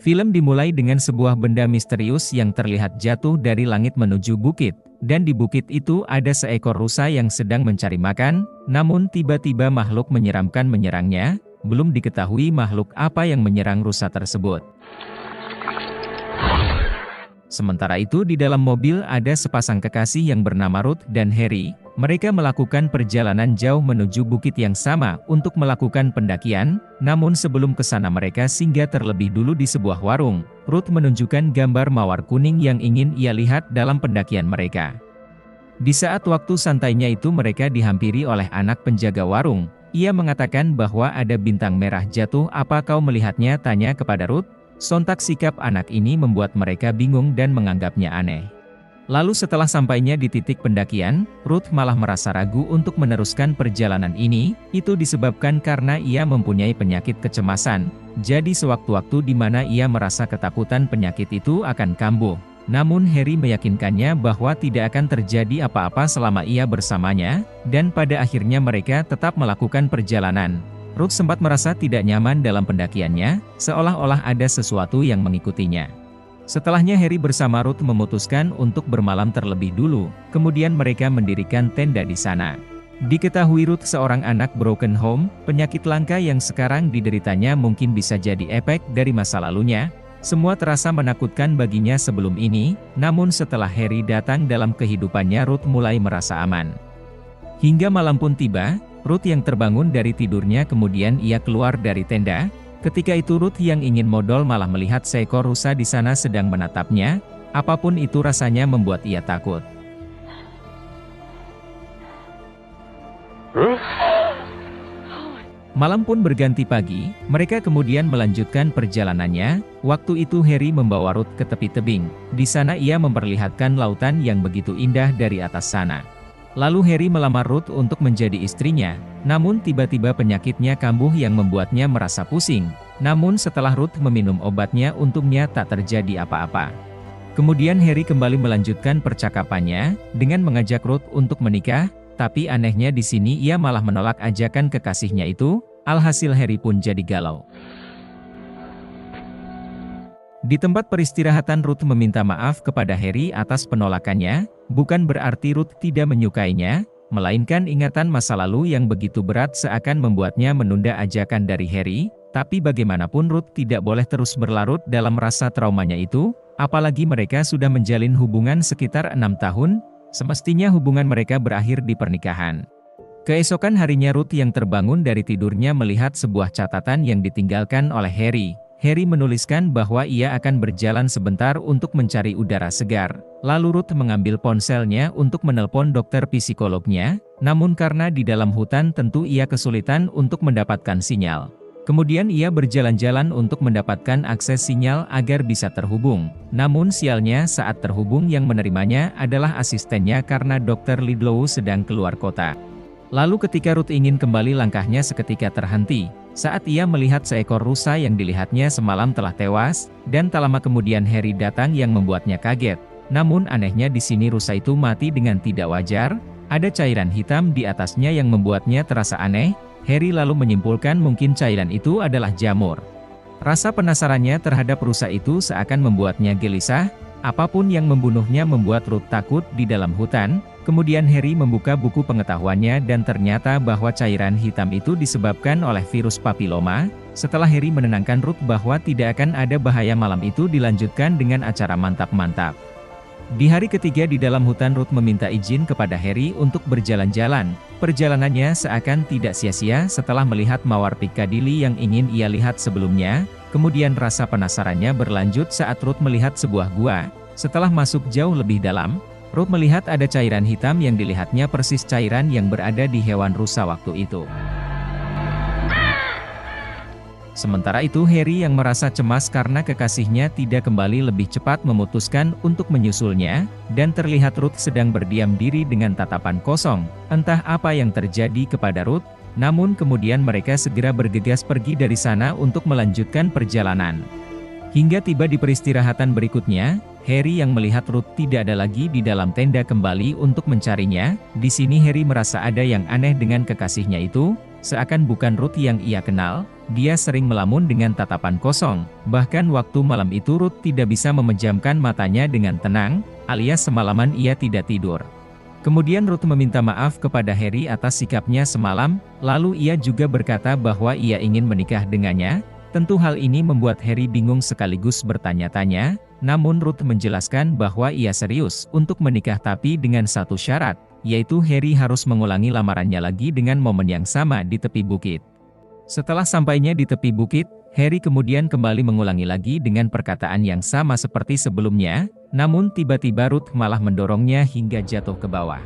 Film dimulai dengan sebuah benda misterius yang terlihat jatuh dari langit menuju bukit, dan di bukit itu ada seekor rusa yang sedang mencari makan, namun tiba-tiba makhluk menyeramkan menyerangnya, belum diketahui makhluk apa yang menyerang rusa tersebut. Sementara itu di dalam mobil ada sepasang kekasih yang bernama Ruth dan Harry. Mereka melakukan perjalanan jauh menuju bukit yang sama untuk melakukan pendakian, namun sebelum ke sana mereka singgah terlebih dulu di sebuah warung. Ruth menunjukkan gambar mawar kuning yang ingin ia lihat dalam pendakian mereka. Di saat waktu santainya itu mereka dihampiri oleh anak penjaga warung. Ia mengatakan bahwa ada bintang merah jatuh, apa kau melihatnya? Tanya kepada Ruth. Sontak sikap anak ini membuat mereka bingung dan menganggapnya aneh. Lalu setelah sampainya di titik pendakian, Ruth malah merasa ragu untuk meneruskan perjalanan ini. Itu disebabkan karena ia mempunyai penyakit kecemasan. Jadi sewaktu-waktu di mana ia merasa ketakutan penyakit itu akan kambuh. Namun Harry meyakinkannya bahwa tidak akan terjadi apa-apa selama ia bersamanya, dan pada akhirnya mereka tetap melakukan perjalanan. Ruth sempat merasa tidak nyaman dalam pendakiannya, seolah-olah ada sesuatu yang mengikutinya. Setelahnya Harry bersama Ruth memutuskan untuk bermalam terlebih dulu, kemudian mereka mendirikan tenda di sana. Diketahui Ruth seorang anak broken home, penyakit langka yang sekarang dideritanya mungkin bisa jadi efek dari masa lalunya. Semua terasa menakutkan baginya sebelum ini, namun setelah Harry datang dalam kehidupannya Ruth mulai merasa aman. Hingga malam pun tiba, Ruth yang terbangun dari tidurnya kemudian ia keluar dari tenda. Ketika itu Ruth yang ingin modal malah melihat seekor rusa di sana sedang menatapnya. Apapun itu rasanya membuat ia takut. Malam pun berganti pagi, mereka kemudian melanjutkan perjalanannya. Waktu itu Harry membawa Ruth ke tepi tebing. Di sana ia memperlihatkan lautan yang begitu indah dari atas sana. Lalu Harry melamar Ruth untuk menjadi istrinya, namun tiba-tiba penyakitnya kambuh yang membuatnya merasa pusing. Namun setelah Ruth meminum obatnya untungnya tak terjadi apa-apa. Kemudian Harry kembali melanjutkan percakapannya, dengan mengajak Ruth untuk menikah, tapi anehnya di sini ia malah menolak ajakan kekasihnya itu, alhasil Harry pun jadi galau. Di tempat peristirahatan Ruth meminta maaf kepada Harry atas penolakannya, bukan berarti Ruth tidak menyukainya, melainkan ingatan masa lalu yang begitu berat seakan membuatnya menunda ajakan dari Harry, tapi bagaimanapun Ruth tidak boleh terus berlarut dalam rasa traumanya itu, apalagi mereka sudah menjalin hubungan sekitar 6 tahun, semestinya hubungan mereka berakhir di pernikahan. Keesokan harinya Ruth yang terbangun dari tidurnya melihat sebuah catatan yang ditinggalkan oleh Harry. Harry menuliskan bahwa ia akan berjalan sebentar untuk mencari udara segar. Lalu Ruth mengambil ponselnya untuk menelpon dokter psikolognya, namun karena di dalam hutan tentu ia kesulitan untuk mendapatkan sinyal. Kemudian ia berjalan-jalan untuk mendapatkan akses sinyal agar bisa terhubung. Namun sialnya saat terhubung yang menerimanya adalah asistennya karena Dr. Lidlow sedang keluar kota. Lalu ketika Ruth ingin kembali langkahnya seketika terhenti, saat ia melihat seekor rusa yang dilihatnya semalam telah tewas, dan tak lama kemudian Harry datang yang membuatnya kaget. Namun anehnya di sini rusa itu mati dengan tidak wajar, ada cairan hitam di atasnya yang membuatnya terasa aneh. Harry lalu menyimpulkan mungkin cairan itu adalah jamur. Rasa penasarannya terhadap rusa itu seakan membuatnya gelisah, apapun yang membunuhnya membuat Ruth takut di dalam hutan. Kemudian Harry membuka buku pengetahuannya dan ternyata bahwa cairan hitam itu disebabkan oleh virus papiloma. Setelah Harry menenangkan Ruth bahwa tidak akan ada bahaya, malam itu dilanjutkan dengan acara mantap-mantap. Di hari ketiga di dalam hutan Ruth meminta izin kepada Harry untuk berjalan-jalan. Perjalanannya seakan tidak sia-sia setelah melihat mawar Piccadilly yang ingin ia lihat sebelumnya. Kemudian rasa penasarannya berlanjut saat Ruth melihat sebuah gua. Setelah masuk jauh lebih dalam, Ruth melihat ada cairan hitam yang dilihatnya persis cairan yang berada di hewan rusa waktu itu. Sementara itu Harry yang merasa cemas karena kekasihnya tidak kembali lebih cepat memutuskan untuk menyusulnya, dan terlihat Ruth sedang berdiam diri dengan tatapan kosong. Entah apa yang terjadi kepada Ruth, namun kemudian mereka segera bergegas pergi dari sana untuk melanjutkan perjalanan. Hingga tiba di peristirahatan berikutnya, Harry yang melihat Ruth tidak ada lagi di dalam tenda kembali untuk mencarinya. Di sini Harry merasa ada yang aneh dengan kekasihnya itu. Seakan bukan Ruth yang ia kenal, dia sering melamun dengan tatapan kosong. Bahkan waktu malam itu Ruth tidak bisa memejamkan matanya dengan tenang, alias semalaman ia tidak tidur. Kemudian Ruth meminta maaf kepada Harry atas sikapnya semalam, lalu ia juga berkata bahwa ia ingin menikah dengannya. Tentu hal ini membuat Harry bingung sekaligus bertanya-tanya, namun Ruth menjelaskan bahwa ia serius untuk menikah tapi dengan satu syarat, yaitu Harry harus mengulangi lamarannya lagi dengan momen yang sama di tepi bukit. Setelah sampainya di tepi bukit, Harry kemudian kembali mengulangi lagi dengan perkataan yang sama seperti sebelumnya, namun tiba-tiba Ruth malah mendorongnya hingga jatuh ke bawah.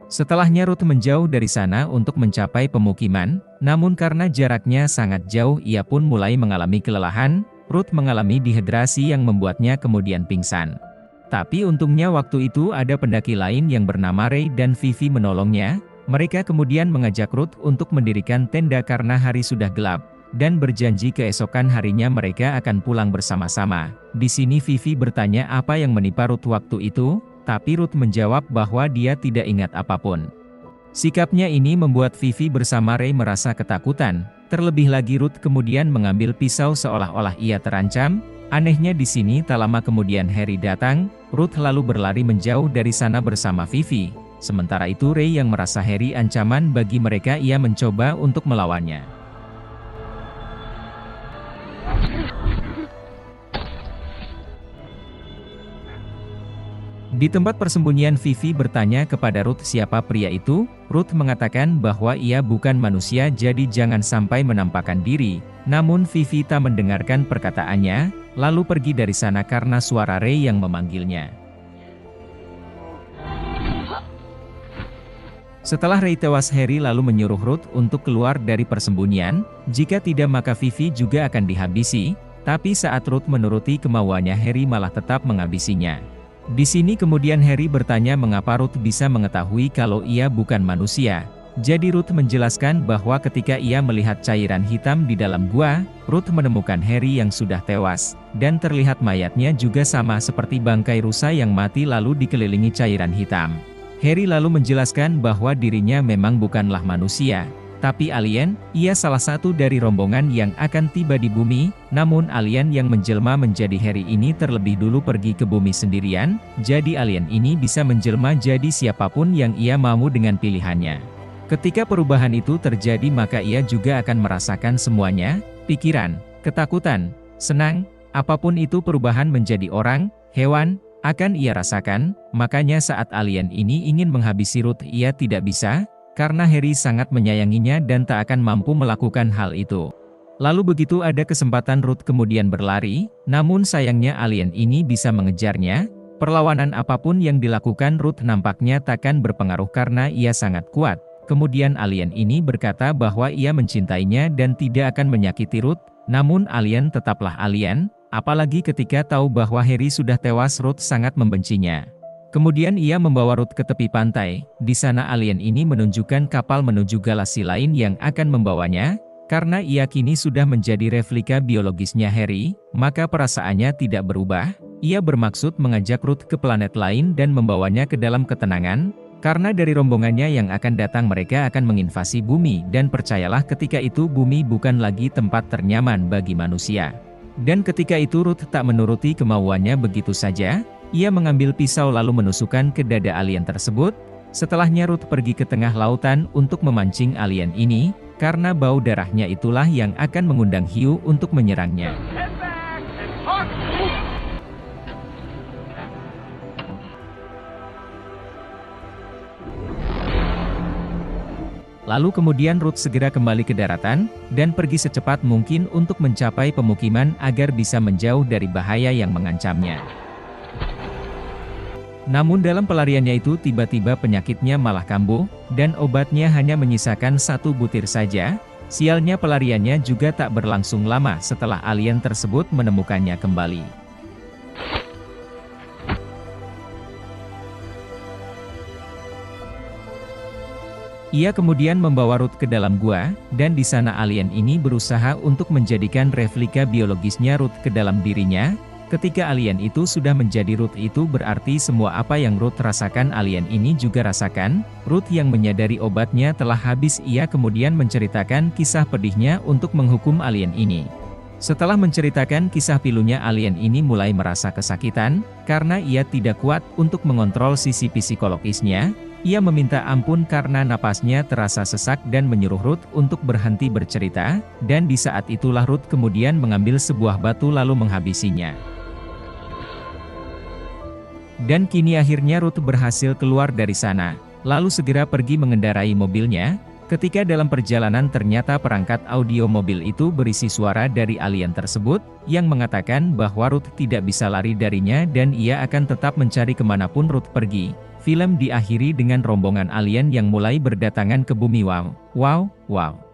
Setelahnya Ruth menjauh dari sana untuk mencapai pemukiman, namun karena jaraknya sangat jauh ia pun mulai mengalami kelelahan. Ruth mengalami dehidrasi yang membuatnya kemudian pingsan. Tapi untungnya waktu itu ada pendaki lain yang bernama Ray dan Vivi menolongnya. Mereka kemudian mengajak Ruth untuk mendirikan tenda karena hari sudah gelap, dan berjanji keesokan harinya mereka akan pulang bersama-sama. Di sini Vivi bertanya apa yang menimpa Ruth waktu itu, tapi Ruth menjawab bahwa dia tidak ingat apapun. Sikapnya ini membuat Vivi bersama Ray merasa ketakutan. Terlebih lagi Ruth kemudian mengambil pisau seolah-olah ia terancam. Anehnya di sini tak lama kemudian Harry datang. Ruth lalu berlari menjauh dari sana bersama Vivi. Sementara itu Ray yang merasa Harry ancaman bagi mereka ia mencoba untuk melawannya. Di tempat persembunyian Vivi bertanya kepada Ruth siapa pria itu. Ruth mengatakan bahwa ia bukan manusia jadi jangan sampai menampakkan diri. Namun Vivi tak mendengarkan perkataannya, lalu pergi dari sana karena suara Ray yang memanggilnya. Setelah Ray tewas Harry lalu menyuruh Ruth untuk keluar dari persembunyian, jika tidak maka Vivi juga akan dihabisi, tapi saat Ruth menuruti kemauannya Harry malah tetap menghabisinya. Di sini kemudian Harry bertanya mengapa Ruth bisa mengetahui kalau ia bukan manusia. Jadi Ruth menjelaskan bahwa ketika ia melihat cairan hitam di dalam gua, Ruth menemukan Harry yang sudah tewas, dan terlihat mayatnya juga sama seperti bangkai rusa yang mati lalu dikelilingi cairan hitam. Harry lalu menjelaskan bahwa dirinya memang bukanlah manusia, tapi alien. Ia salah satu dari rombongan yang akan tiba di bumi, namun alien yang menjelma menjadi Harry ini terlebih dulu pergi ke bumi sendirian, jadi alien ini bisa menjelma jadi siapapun yang ia mau dengan pilihannya. Ketika perubahan itu terjadi maka ia juga akan merasakan semuanya, pikiran, ketakutan, senang, apapun itu perubahan menjadi orang, hewan, akan ia rasakan. Makanya saat alien ini ingin menghabisi Ruth ia tidak bisa, karena Harry sangat menyayanginya dan tak akan mampu melakukan hal itu. Lalu begitu ada kesempatan Ruth kemudian berlari, namun sayangnya alien ini bisa mengejarnya. Perlawanan apapun yang dilakukan Ruth nampaknya takkan berpengaruh karena ia sangat kuat. Kemudian alien ini berkata bahwa ia mencintainya dan tidak akan menyakiti Ruth, namun alien tetaplah alien. Apalagi ketika tahu bahwa Harry sudah tewas Ruth sangat membencinya. Kemudian ia membawa Ruth ke tepi pantai. Di sana alien ini menunjukkan kapal menuju galaksi lain yang akan membawanya. Karena ia kini sudah menjadi replika biologisnya Harry, maka perasaannya tidak berubah. Ia bermaksud mengajak Ruth ke planet lain dan membawanya ke dalam ketenangan. Karena dari rombongannya yang akan datang mereka akan menginvasi bumi dan percayalah ketika itu bumi bukan lagi tempat ternyaman bagi manusia. Dan ketika itu Ruth tak menuruti kemauannya begitu saja, ia mengambil pisau lalu menusukkan ke dada alien tersebut. Setelahnya Ruth pergi ke tengah lautan untuk memancing alien ini, karena bau darahnya itulah yang akan mengundang hiu untuk menyerangnya. Lalu kemudian Ruth segera kembali ke daratan, dan pergi secepat mungkin untuk mencapai pemukiman agar bisa menjauh dari bahaya yang mengancamnya. Namun dalam pelariannya itu tiba-tiba penyakitnya malah kambuh, dan obatnya hanya menyisakan 1 butir saja. Sialnya pelariannya juga tak berlangsung lama setelah alien tersebut menemukannya kembali. Ia kemudian membawa Ruth ke dalam gua, dan di sana alien ini berusaha untuk menjadikan replika biologisnya Ruth ke dalam dirinya. Ketika alien itu sudah menjadi Ruth, itu berarti semua apa yang Ruth rasakan alien ini juga rasakan. Ruth yang menyadari obatnya telah habis, ia kemudian menceritakan kisah pedihnya untuk menghukum alien ini. Setelah menceritakan kisah pilunya, alien ini mulai merasa kesakitan, karena ia tidak kuat untuk mengontrol sisi psikologisnya. Ia meminta ampun karena napasnya terasa sesak dan menyuruh Ruth untuk berhenti bercerita, dan di saat itulah Ruth kemudian mengambil sebuah batu lalu menghabisinya. Dan kini akhirnya Ruth berhasil keluar dari sana, lalu segera pergi mengendarai mobilnya. Ketika dalam perjalanan ternyata perangkat audio mobil itu berisi suara dari alien tersebut, yang mengatakan bahwa Ruth tidak bisa lari darinya dan ia akan tetap mencari kemanapun Ruth pergi. Film diakhiri dengan rombongan alien yang mulai berdatangan ke bumi. Wow, wow, wow.